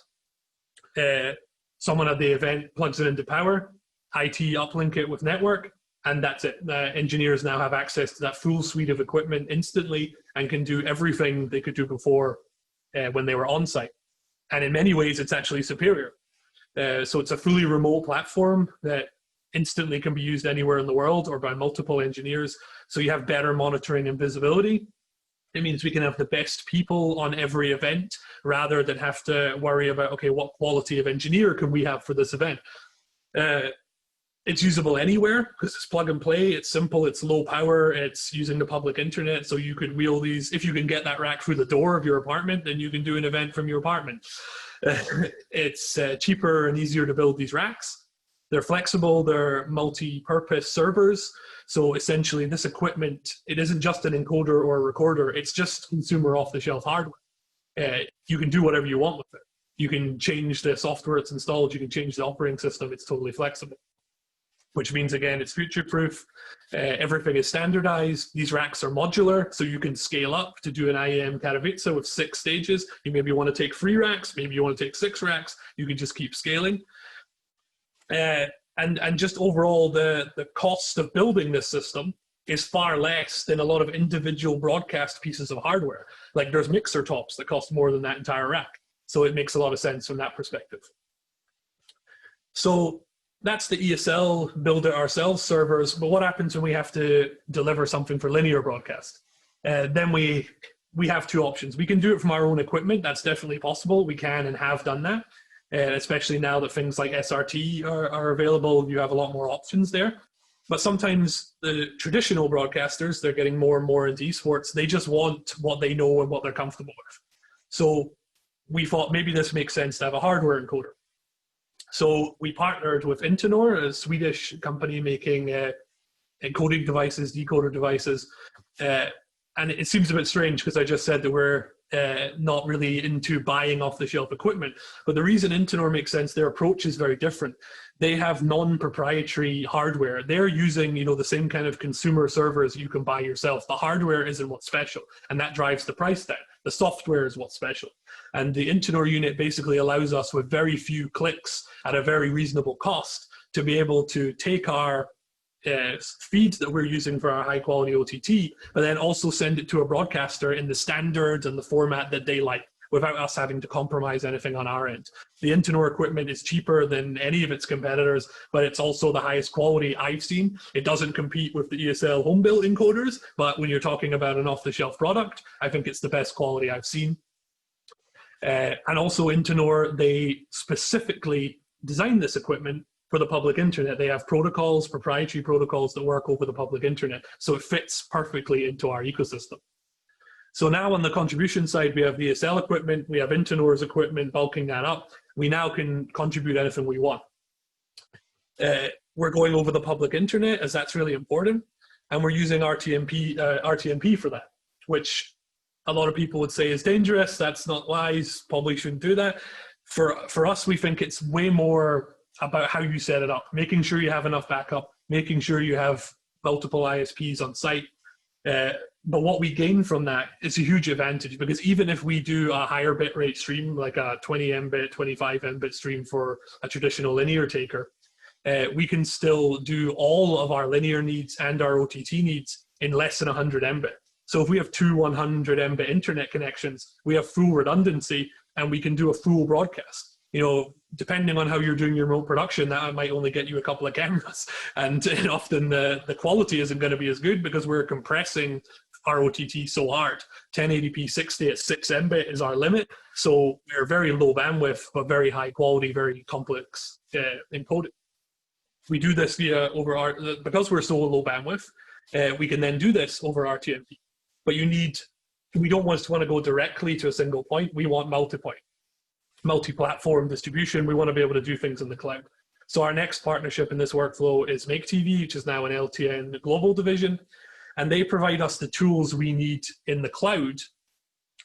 Someone at the event plugs it into power. IT uplink it with network, and that's it. The engineers now have access to that full suite of equipment instantly and can do everything they could do before when they were on site. And in many ways, it's actually superior. So it's a fully remote platform that instantly can be used anywhere in the world or by multiple engineers. So you have better monitoring and visibility. It means we can have the best people on every event rather than have to worry about, okay, what quality of engineer can we have for this event? It's usable anywhere because it's plug and play, it's simple, it's low power, it's using the public internet. So you could wheel these, if you can get that rack through the door of your apartment, then you can do an event from your apartment. It's cheaper and easier to build these racks. They're flexible, they're multi-purpose servers. So essentially this equipment, it isn't just an encoder or a recorder, it's just consumer off-the-shelf hardware. You can do whatever you want with it. You can change the software it's installed, you can change the operating system, it's totally flexible. Which means, again, it's future-proof, everything is standardized, these racks are modular, so you can scale up to do an IEM Katowice with 6 stages. You maybe want to take 3 racks, maybe you want to take 6 racks, you can just keep scaling. And just overall, the cost of building this system is far less than a lot of individual broadcast pieces of hardware. Like there's mixer tops that cost more than that entire rack. So it makes a lot of sense from that perspective. So that's the ESL build it ourselves servers, but what happens when we have to deliver something for linear broadcast? Then we have 2 options. We can do it from our own equipment, that's definitely possible, we can and have done that. Especially now that things like SRT are available, you have a lot more options there. But sometimes the traditional broadcasters, they're getting more and more into esports, they just want what they know and what they're comfortable with. So we thought maybe this makes sense to have a hardware encoder. So we partnered with Intinor, a Swedish company making encoding devices, decoder devices. And it seems a bit strange because I just said that we're not really into buying off-the-shelf equipment. But the reason Intinor makes sense, their approach is very different. They have non-proprietary hardware. They're using, the same kind of consumer servers you can buy yourself. The hardware isn't what's special, and that drives the price down. The software is what's special. And the Intinor unit basically allows us with very few clicks at a very reasonable cost to be able to take our feeds that we're using for our high quality OTT, but then also send it to a broadcaster in the standards and the format that they like without us having to compromise anything on our end. The Intinor equipment is cheaper than any of its competitors, but it's also the highest quality I've seen. It doesn't compete with the ESL home built encoders, but when you're talking about an off-the-shelf product, I think it's the best quality I've seen. And also Intinor, they specifically designed this equipment for the public internet. They have protocols, proprietary protocols that work over the public internet. So it fits perfectly into our ecosystem. So now on the contribution side, we have the ESL equipment, we have Intinor's equipment, bulking that up. We now can contribute anything we want. We're going over the public internet as that's really important. And we're using RTMP for that, which a lot of people would say is dangerous. That's not wise, probably shouldn't do that. For us, we think it's way more about how you set it up, making sure you have enough backup, making sure you have multiple ISPs on site. But what we gain from that is a huge advantage, because even if we do a higher bitrate stream, like a 20 Mbit, 25 Mbit stream for a traditional linear taker, we can still do all of our linear needs and our OTT needs in less than 100 Mbit. So if we have 2 100 Mbit internet connections, we have full redundancy and we can do a full broadcast. Depending on how you're doing your remote production, that might only get you a couple of cameras. And often the quality isn't going to be as good because we're compressing our OTT so hard. 1080p 60 at 6 Mbit is our limit. So we're very low bandwidth, but very high quality, very complex encoding. We do this because we're so low bandwidth, we can then do this over RTMP. But we don't want to go directly to a single point. We want multi-platform distribution. We want to be able to do things in the cloud. So our next partnership in this workflow is Make TV, which is now an LTN global division. And they provide us the tools we need in the cloud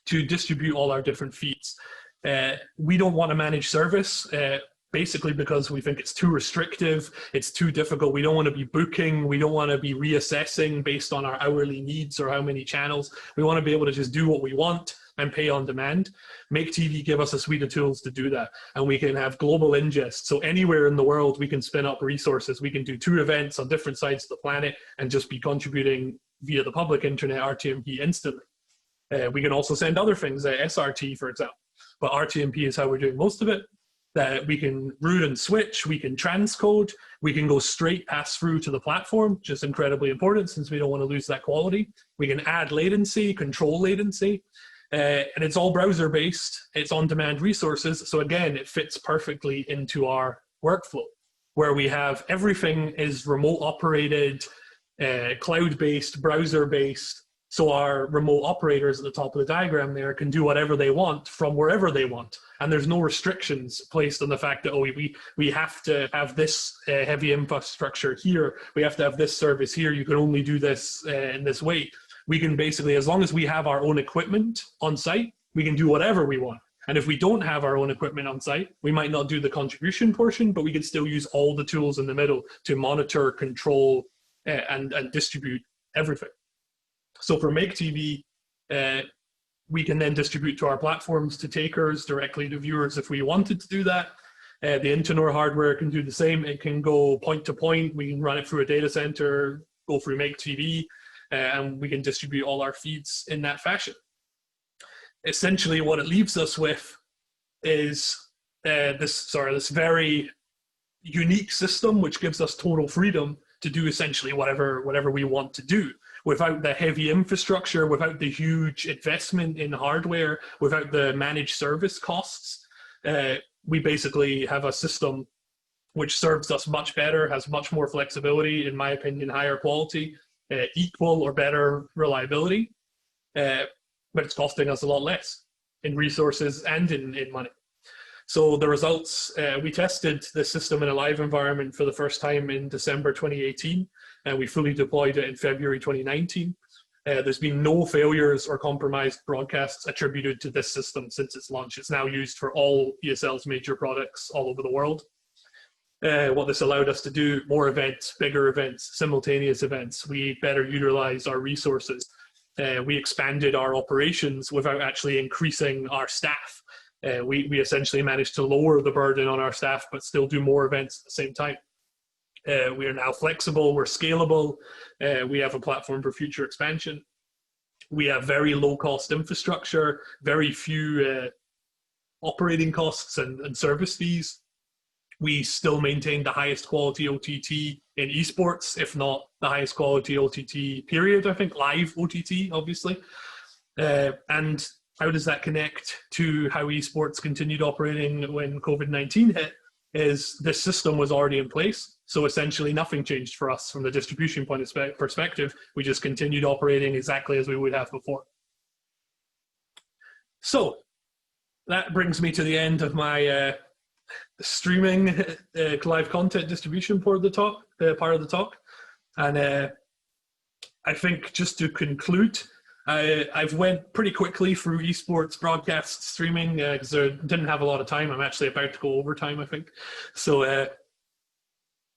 to distribute all our different feeds. We don't want to manage service, basically because we think it's too restrictive, it's too difficult. We don't want to be booking, we don't want to be reassessing based on our hourly needs or how many channels. We want to be able to just do what we want and pay on demand. Make TV give us a suite of tools to do that. And we can have global ingest. So anywhere in the world, we can spin up resources. We can do 2 events on different sides of the planet and just be contributing via the public internet RTMP instantly. We can also send other things, SRT, for example. But RTMP is how we're doing most of it. That we can route and switch, we can transcode, we can go straight pass through to the platform, which is incredibly important since we don't want to lose that quality. We can add latency, control latency. And it's all browser-based, it's on-demand resources. So again, it fits perfectly into our workflow, where we have everything is remote operated, cloud-based, browser-based, So our remote operators at the top of the diagram there can do whatever they want from wherever they want. And there's no restrictions placed on the fact that, oh, we have to have this heavy infrastructure here. We have to have this service here. You can only do this in this way. We can basically, as long as we have our own equipment on site, we can do whatever we want. And if we don't have our own equipment on site, we might not do the contribution portion, but we can still use all the tools in the middle to monitor, control, and distribute everything. So for Make TV, we can then distribute to our platforms, to takers, directly to viewers if we wanted to do that. The Intonor hardware can do the same. It can go point to point. We can run it through a data center, go through Make TV, and we can distribute all our feeds in that fashion. Essentially, what it leaves us with is this very unique system, which gives us total freedom to do essentially whatever we want to do, without the heavy infrastructure, without the huge investment in hardware, without the managed service costs. We basically have a system which serves us much better, has much more flexibility, in my opinion, higher quality, equal or better reliability, but it's costing us a lot less in resources and in money. So the results, we tested the system in a live environment for the first time in December 2018, and we fully deployed it in February 2019. There's been no failures or compromised broadcasts attributed to this system since its launch. It's now used for all ESL's major products all over the world. What this allowed us to do, more events, bigger events, simultaneous events. We better utilize our resources. We expanded our operations without actually increasing our staff. We essentially managed to lower the burden on our staff, but still do more events at the same time. We are now flexible, we're scalable, we have a platform for future expansion. We have very low cost infrastructure, very few operating costs and service fees. We still maintain the highest quality OTT in esports, if not the highest quality OTT period, I think, live OTT, obviously. And how does that connect to how esports continued operating when COVID-19 hit? Is this system was already in place. So essentially nothing changed for us from the distribution point of perspective. We just continued operating exactly as we would have before. So that brings me to the end of my streaming live content distribution part of the talk. And I think just to conclude, I've went pretty quickly through esports broadcast streaming because I didn't have a lot of time. I'm actually about to go overtime, I think. So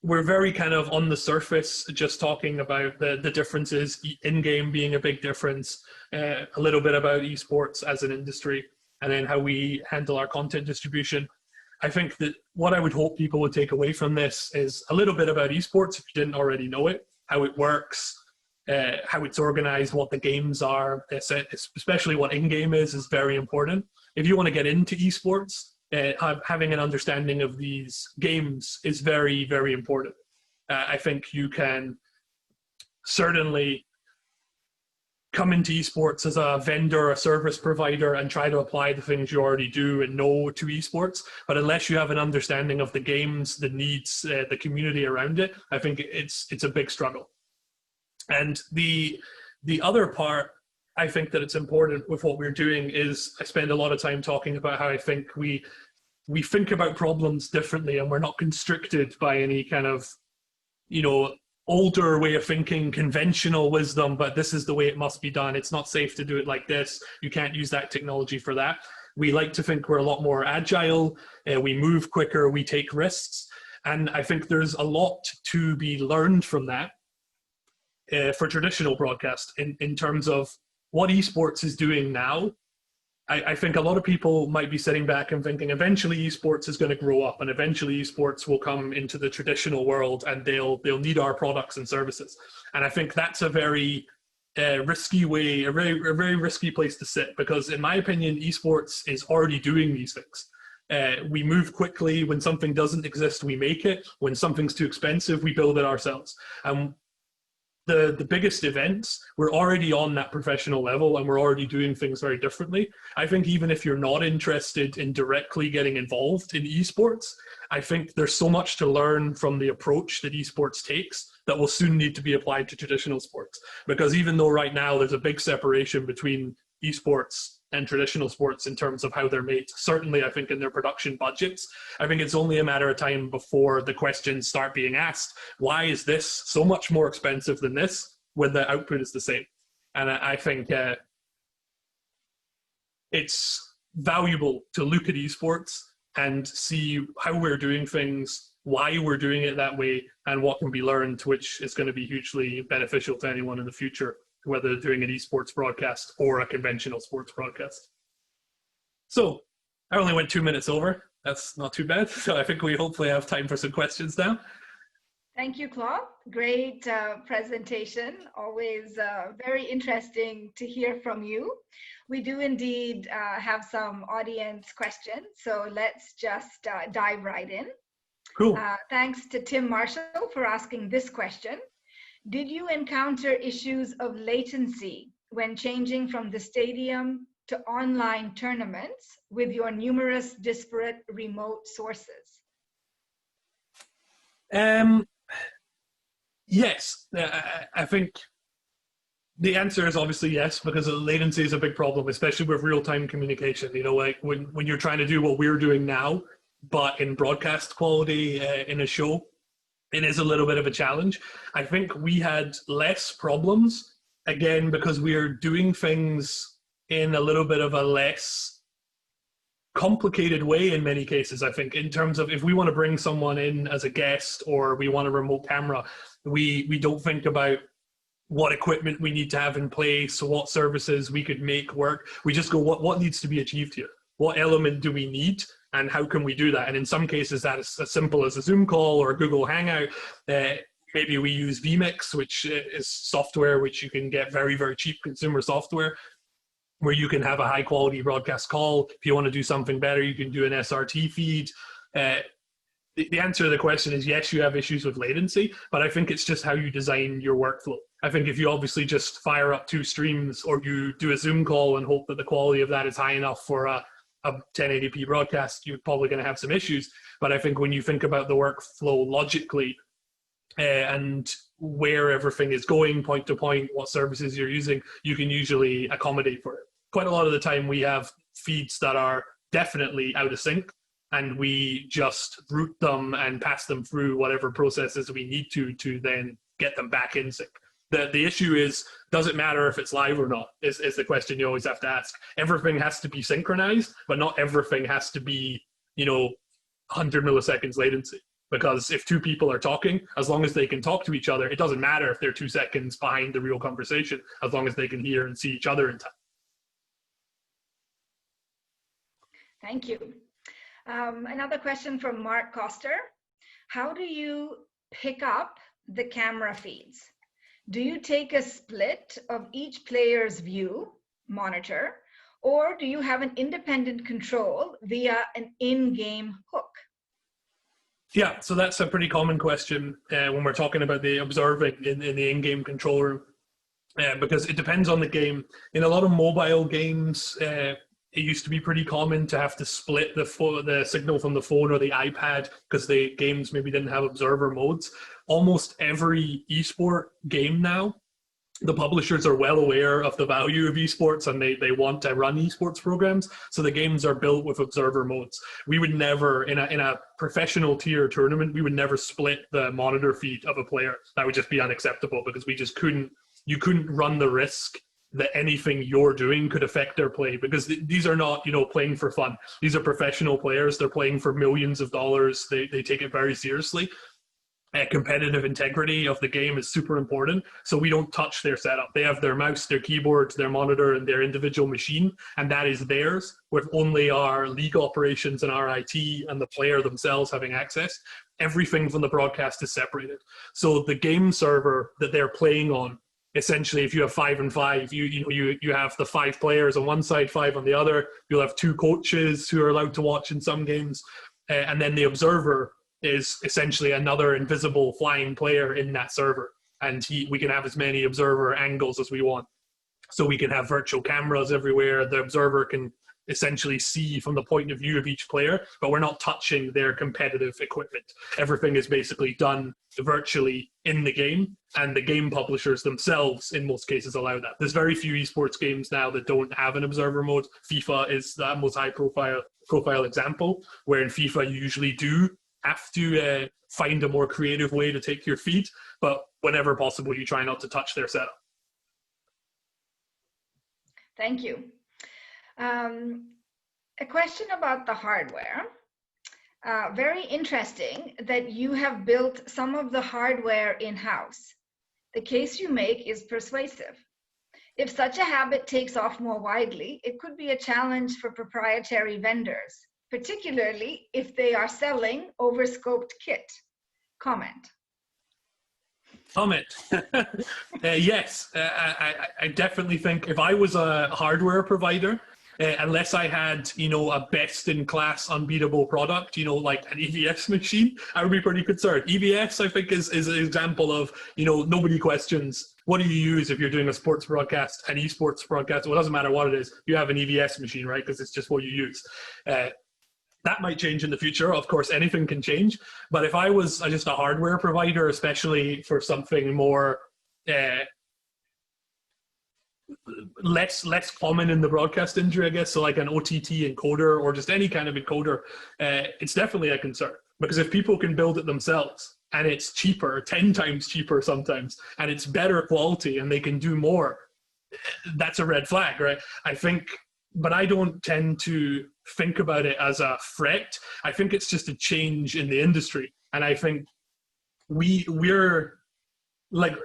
we're very kind of on the surface, just talking about the differences, in-game being a big difference, a little bit about esports as an industry, and then how we handle our content distribution. I think that what I would hope people would take away from this is a little bit about esports, if you didn't already know it, how it works, how it's organized, what the games are, especially what in-game is very important. If you want to get into esports, having an understanding of these games is very, very important. I think you can certainly come into esports as a vendor, a service provider, and try to apply the things you already do and know to esports. But unless you have an understanding of the games, the needs, the community around it, I think it's a big struggle. And the other part, I think that it's important with what we're doing is I spend a lot of time talking about how I think we think about problems differently, and we're not constricted by any kind of, older way of thinking, conventional wisdom, but this is the way it must be done. It's not safe to do it like this. You can't use that technology for that. We like to think we're a lot more agile. We move quicker. We take risks. And I think there's a lot to be learned from that for traditional broadcast in terms of what esports is doing now. I think a lot of people might be sitting back and thinking eventually esports is going to grow up and eventually esports will come into the traditional world and they'll need our products and services. And I think that's a very risky way, a very risky place to sit, because in my opinion, esports is already doing these things. We move quickly. When something doesn't exist, we make it. When something's too expensive, we build it ourselves. the biggest events, we're already on that professional level and we're already doing things very differently. I think even if you're not interested in directly getting involved in esports, I think there's so much to learn from the approach that esports takes that will soon need to be applied to traditional sports. Because even though right now there's a big separation between esports and traditional sports in terms of how they're made, certainly I think in their production budgets, I think it's only a matter of time before the questions start being asked, why is this so much more expensive than this when the output is the same? And I think it's valuable to look at esports and see how we're doing things, why we're doing it that way, and what can be learned, which is going to be hugely beneficial to anyone in the future, whether they're doing an esports broadcast or a conventional sports broadcast. So I only went 2 minutes over. That's not too bad. So I think we hopefully have time for some questions now. Thank you, Claude. Great presentation. Always very interesting to hear from you. We do indeed have some audience questions. So let's just dive right in. Cool. Thanks to Tim Marshall for asking this question. Did you encounter issues of latency when changing from the stadium to online tournaments with your numerous disparate remote sources? Yes, I think the answer is obviously yes, because latency is a big problem, especially with real-time communication. You know, like when you're trying to do what we're doing now, but in broadcast quality in a show, it is a little bit of a challenge. I think we had less problems, again, because we are doing things in a little bit of a less complicated way in many cases, I think, in terms of if we want to bring someone in as a guest or we want a remote camera, we don't think about what equipment we need to have in place, what services we could make work. We just go, what needs to be achieved here? What element do we need? And how can we do that? And in some cases, that is as simple as a Zoom call or a Google Hangout. Maybe we use vMix, which is software which you can get very, very cheap consumer software, where you can have a high quality broadcast call. If you want to do something better, you can do an SRT feed. The answer to the question is yes, you have issues with latency, but I think it's just how you design your workflow. I think if you obviously just fire up 2 streams or you do a Zoom call and hope that the quality of that is high enough for a 1080p broadcast, you're probably going to have some issues. But I think when you think about the workflow logically and where everything is going point to point, what services you're using, you can usually accommodate for it. Quite a lot of the time we have feeds that are definitely out of sync, and we just route them and pass them through whatever processes we need to then get them back in sync. The issue is, does it matter if it's live or not, is the question you always have to ask. Everything has to be synchronized, but not everything has to be, 100 milliseconds latency. Because if 2 people are talking, as long as they can talk to each other, it doesn't matter if they're 2 seconds behind the real conversation, as long as they can hear and see each other in time. Thank you. Another question from Mark Coster. How do you pick up the camera feeds? Do you take a split of each player's view monitor, or do you have an independent control via an in-game hook? Yeah, so that's a pretty common question when we're talking about the observing in the in-game control room, because it depends on the game. In a lot of mobile games, it used to be pretty common to have to split the signal from the phone or the iPad because the games maybe didn't have observer modes. Almost every esport game now, the publishers are well aware of the value of esports and they want to run esports programs. So the games are built with observer modes. We would never, in a professional tier tournament, we would never split the monitor feed of a player. That would just be unacceptable because you couldn't run the risk that anything you're doing could affect their play, because these are not, playing for fun. These are professional players. They're playing for millions of dollars. They take it very seriously. Competitive integrity of the game is super important. So we don't touch their setup. They have their mouse, their keyboard, their monitor, and their individual machine, and that is theirs, with only our league operations and our IT and the player themselves having access. Everything from the broadcast is separated. So the game server that they're playing on, essentially, if you have 5 and 5, you have the 5 players on one side, 5 on the other. You'll have 2 coaches who are allowed to watch in some games, and then the observer is essentially another invisible flying player in that server. and we can have as many observer angles as we want. So we can have virtual cameras everywhere. The observer can essentially see from the point of view of each player, but we're not touching their competitive equipment. Everything is basically done virtually in the game, and the game publishers themselves in most cases allow that. There's very few esports games now that don't have an observer mode. FIFA is the most high profile example, where in FIFA you usually do have to find a more creative way to take your feed, but whenever possible you try not to touch their setup. Thank you. A question about the hardware. Very interesting that you have built some of the hardware in-house. The case you make is persuasive. If such a habit takes off more widely, it could be a challenge for proprietary vendors, particularly if they are selling overscoped kit. Comment. Comment. Yes, I definitely think if I was a hardware provider, unless I had, a best-in-class unbeatable product, like an EVS machine, I would be pretty concerned. EVS, I think, is an example of, nobody questions, what do you use if you're doing a sports broadcast, an esports broadcast? Well, it doesn't matter what it is. You have an EVS machine, right? Because it's just what you use. That might change in the future. Of course, anything can change. But if I was just a hardware provider, especially for something more less common in the broadcast industry, I guess, so like an OTT encoder or just any kind of encoder, it's definitely a concern. Because if people can build it themselves and it's cheaper, 10 times cheaper sometimes, and it's better quality and they can do more, that's a red flag, right? I think, but I don't tend to think about it as a threat. I think it's just a change in the industry. And I think we're like,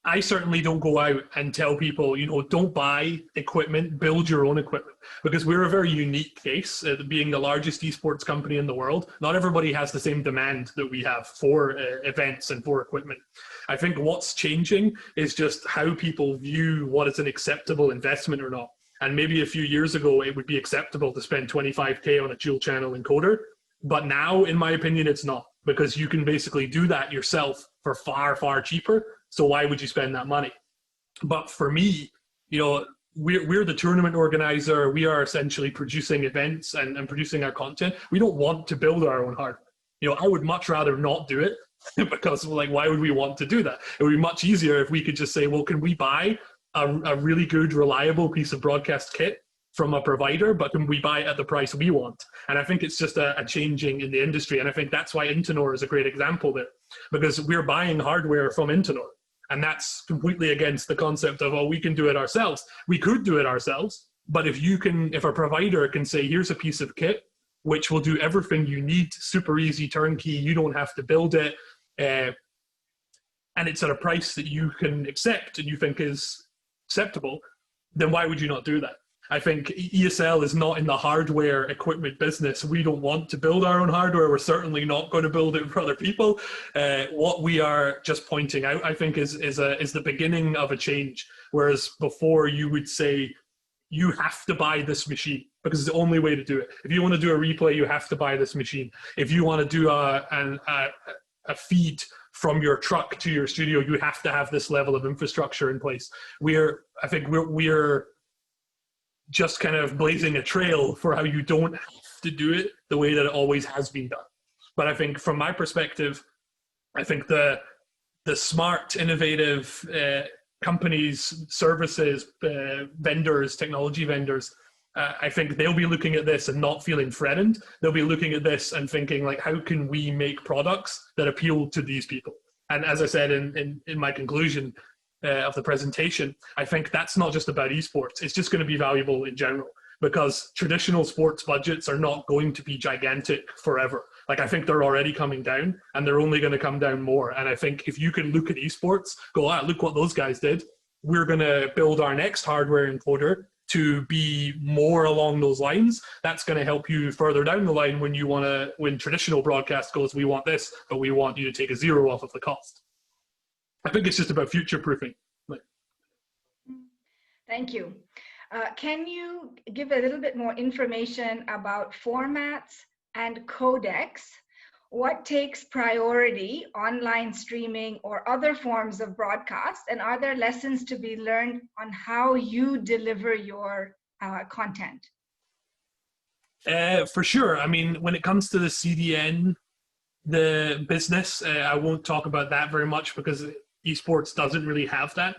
I certainly don't go out and tell people, don't buy equipment, build your own equipment, because we're a very unique case, being the largest esports company in the world. Not everybody has the same demand that we have for events and for equipment. I think what's changing is just how people view what is an acceptable investment or not. And maybe a few years ago, it would be acceptable to spend 25K on a dual channel encoder. But now, in my opinion, it's not, because you can basically do that yourself for far, far cheaper. So why would you spend that money? But for me, we're the tournament organizer. We are essentially producing events and producing our content. We don't want to build our own hardware. I would much rather not do it because, why would we want to do that? It would be much easier if we could just say, well, can we buy a really good, reliable piece of broadcast kit from a provider, but can we buy it at the price we want? And I think it's just a changing in the industry. And I think that's why Intonor is a great example there, because we're buying hardware from Intonor. And that's completely against the concept of, we can do it ourselves. We could do it ourselves, but if a provider can say, here's a piece of kit, which will do everything you need, super easy, turnkey, you don't have to build it, and it's at a price that you can accept and you think is acceptable, then why would you not do that? I think ESL is not in the hardware equipment business. We don't want to build our own hardware. We're certainly not going to build it for other people. What we are just pointing out, I think, is the beginning of a change. Whereas before you would say, you have to buy this machine because it's the only way to do it. If you want to do a replay, you have to buy this machine. If you want to do a feed from your truck to your studio, you have to have this level of infrastructure in place. I think we're just kind of blazing a trail for how you don't have to do it the way that it always has been done. But I think from my perspective, I think the smart, innovative companies, services, vendors, technology vendors, I think they'll be looking at this and not feeling threatened. They'll be looking at this and thinking, how can we make products that appeal to these people? And as I said in my conclusion of the presentation, I think that's not just about esports. It's just going to be valuable in general, because traditional sports budgets are not going to be gigantic forever. I think they're already coming down, and they're only going to come down more. And I think if you can look at esports, go, look what those guys did. We're going to build our next hardware encoder to be more along those lines. That's going to help you further down the line when traditional broadcast goes, we want this, but we want you to take a zero off of the cost. I think it's just about future-proofing. Thank you. Can you give a little bit more information about formats and codecs? what takes priority, online streaming or other forms of broadcast? And are there lessons to be learned on how you deliver your content? For sure. I mean, when it comes to the CDN, the business, I won't talk about that very much because esports doesn't really have that.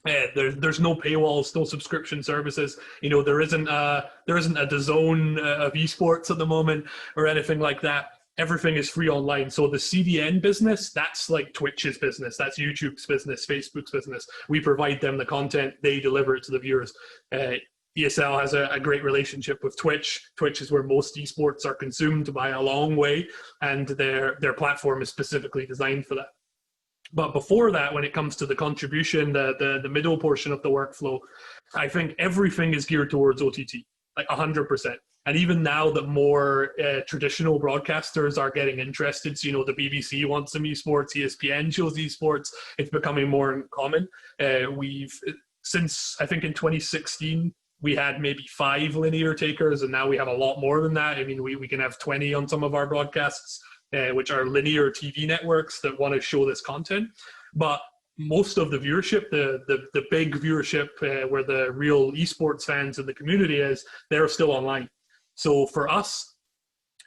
There's no paywalls, no subscription services. You know, there isn't a DAZN of esports at the moment or anything like that. Everything is free online. So the CDN business, that's like Twitch's business, that's YouTube's business, Facebook's business. We provide them the content, they deliver it to the viewers. ESL has a great relationship with Twitch. Twitch is where most esports are consumed by a long way, and their platform is specifically designed for that. But before that, when it comes to the contribution, the middle portion of the workflow, I think everything is geared towards OTT, like 100%. And even now that more traditional broadcasters are getting interested, so, you know, the BBC wants some esports, ESPN shows esports, it's becoming more common. Since I think in 2016, we had maybe 5 linear takers, and now we have a lot more than that. I mean, we can have 20 on some of our broadcasts, which are linear TV networks that want to show this content. But most of the viewership, the big viewership where the real esports fans in the community is, they're still online. So for us,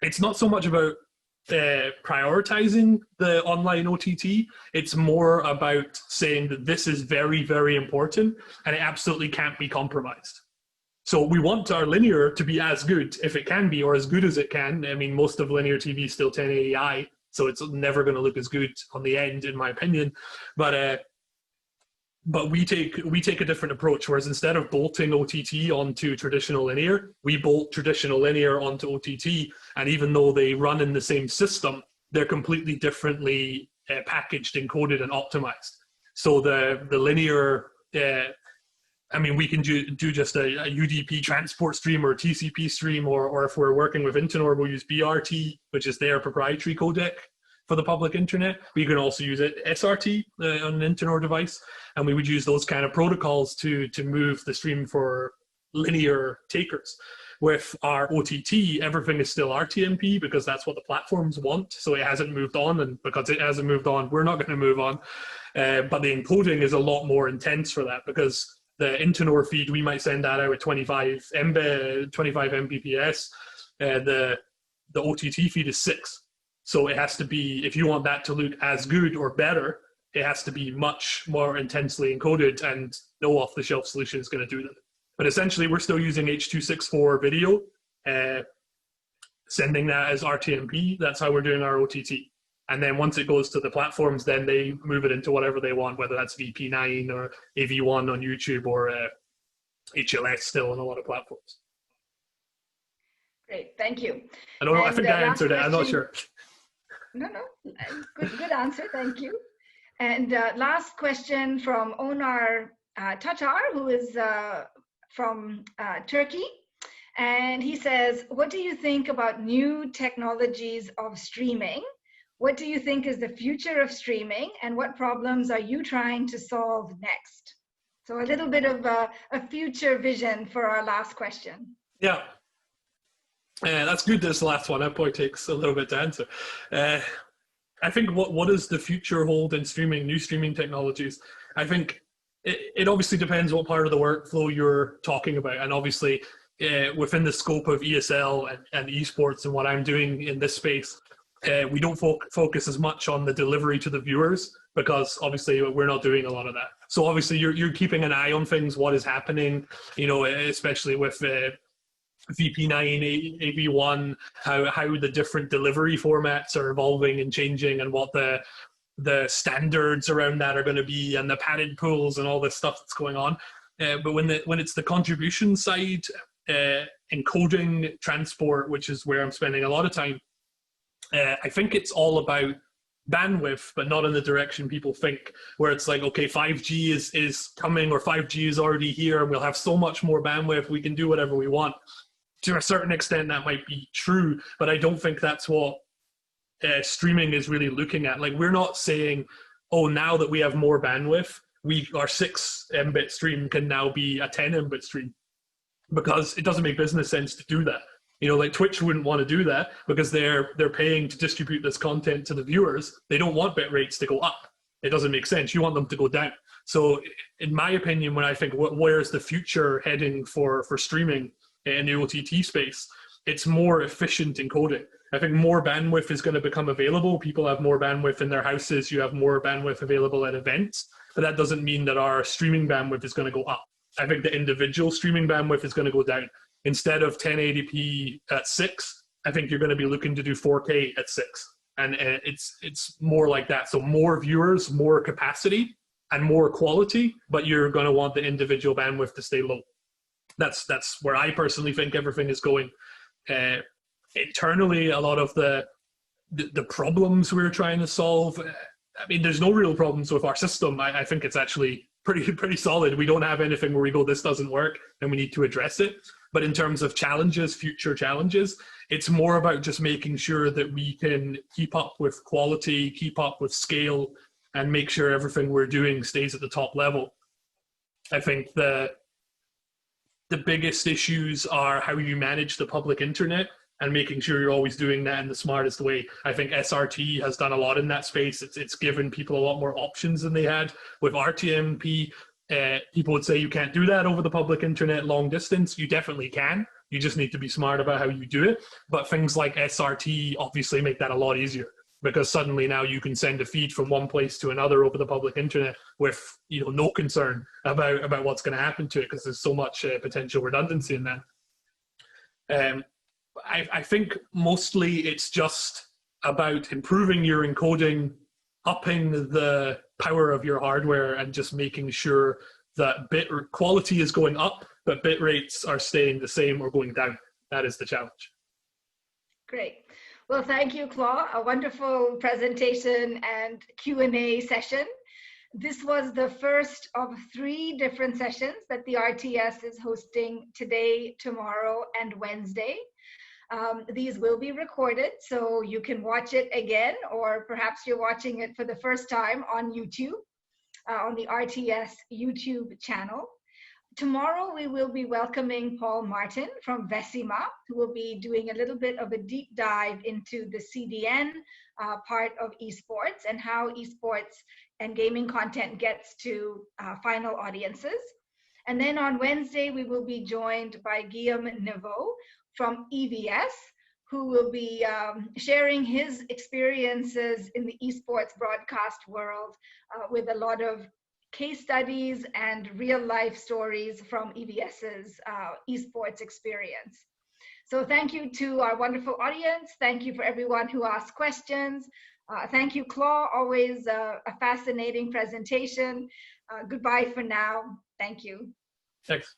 it's not so much about prioritizing the online OTT. It's more about saying that this is very, very important and it absolutely can't be compromised. So we want our linear to be as good, if it can be, or as good as it can. I mean, most of linear TV is still 1080i, so it's never going to look as good on the end, in my opinion. But we take a different approach, whereas instead of bolting OTT onto traditional linear, we bolt traditional linear onto OTT, and even though they run in the same system, they're completely differently packaged, encoded, and optimized. So the linear, I mean, we can do just a UDP transport stream or a TCP stream, or if we're working with Intinor, we'll use BRT, which is their proprietary codec for the public internet. We can also use SRT on an Intinor device, and we would use those kind of protocols to move the stream for linear takers. With our OTT, everything is still RTMP because that's what the platforms want, so it hasn't moved on, and because it hasn't moved on, we're not going to move on. But the encoding is a lot more intense for that, because the Intinor feed, we might send that out at 25 Mbps. The OTT feed is 6. So it has to be, if you want that to look as good or better, it has to be much more intensely encoded, and no off-the-shelf solution is going to do that. But essentially, we're still using H.264 video, sending that as RTMP. That's how we're doing our OTT. And then once it goes to the platforms, then they move it into whatever they want, whether that's VP9 or AV1 on YouTube or HLS still on a lot of platforms. Great, thank you. I don't know, I think I answered it, I'm not sure. No, good answer, thank you. And last question from Onar Tatar, who is from Turkey. And he says, what do you think about new technologies of streaming? What do you think is the future of streaming, and what problems are you trying to solve next? So a little bit of a future vision for our last question. Yeah, that's good, this last one. That probably takes a little bit to answer. I think what does the future hold in streaming, new streaming technologies? I think it obviously depends what part of the workflow you're talking about, and obviously within the scope of ESL and esports and what I'm doing in this space, we don't focus as much on the delivery to the viewers, because obviously we're not doing a lot of that. So obviously you're keeping an eye on things, what is happening, you know, especially with VP9, AV1, how the different delivery formats are evolving and changing, and what the standards around that are going to be, and the padded pools and all this stuff that's going on. But when it's the contribution side, encoding, transport, which is where I'm spending a lot of time, I think it's all about bandwidth, but not in the direction people think, where it's like, okay, 5G is coming, or 5G is already here, and we'll have so much more bandwidth, we can do whatever we want. To a certain extent, that might be true, but I don't think that's what streaming is really looking at. Like, we're not saying, oh, now that we have more bandwidth, our 6 Mbit stream can now be a 10 Mbit stream, because it doesn't make business sense to do that. You know, like Twitch wouldn't want to do that because they're paying to distribute this content to the viewers. They don't want bit rates to go up. It doesn't make sense. You want them to go down. So in my opinion, when I think where's the future heading for streaming in the OTT space, it's more efficient encoding. I think more bandwidth is going to become available. People have more bandwidth in their houses. You have more bandwidth available at events. But that doesn't mean that our streaming bandwidth is going to go up. I think the individual streaming bandwidth is going to go down. Instead of 1080p at 6, I think you're going to be looking to do 4K at 6. And it's more like that. So more viewers, more capacity, and more quality, but you're going to want the individual bandwidth to stay low. That's where I personally think everything is going. Internally, a lot of the problems we're trying to solve, I mean, there's no real problems with our system. I think it's actually pretty solid. We don't have anything where we go, this doesn't work, and we need to address it. But in terms of challenges, future challenges, it's more about just making sure that we can keep up with quality, keep up with scale, and make sure everything we're doing stays at the top level. I think the biggest issues are how you manage the public internet and making sure you're always doing that in the smartest way. I think SRT has done a lot in that space. It's given people a lot more options than they had. With RTMP, people would say you can't do that over the public internet long distance. You definitely can. You just need to be smart about how you do it. But things like SRT obviously make that a lot easier, because suddenly now you can send a feed from one place to another over the public internet with, you know, no concern about what's going to happen to it, because there's so much potential redundancy in that. I think mostly it's just about improving your encoding, upping the power of your hardware, and just making sure that bit quality is going up, but bit rates are staying the same or going down. That is the challenge. Great. Well, thank you, Claude. A wonderful presentation and Q&A session. This was the first of 3 different sessions that the RTS is hosting today, tomorrow, and Wednesday. These will be recorded, so you can watch it again, or perhaps you're watching it for the first time on YouTube, on the RTS YouTube channel. Tomorrow, we will be welcoming Paul Martin from Vecima, who will be doing a little bit of a deep dive into the CDN part of esports and how esports and gaming content gets to final audiences. And then on Wednesday, we will be joined by Guillaume Neveu from EVS, who will be sharing his experiences in the esports broadcast world with a lot of case studies and real life stories from EVS's esports experience. So thank you to our wonderful audience. Thank you for everyone who asked questions. Thank you, Claude, always a fascinating presentation. Goodbye for now. Thank you. Thanks.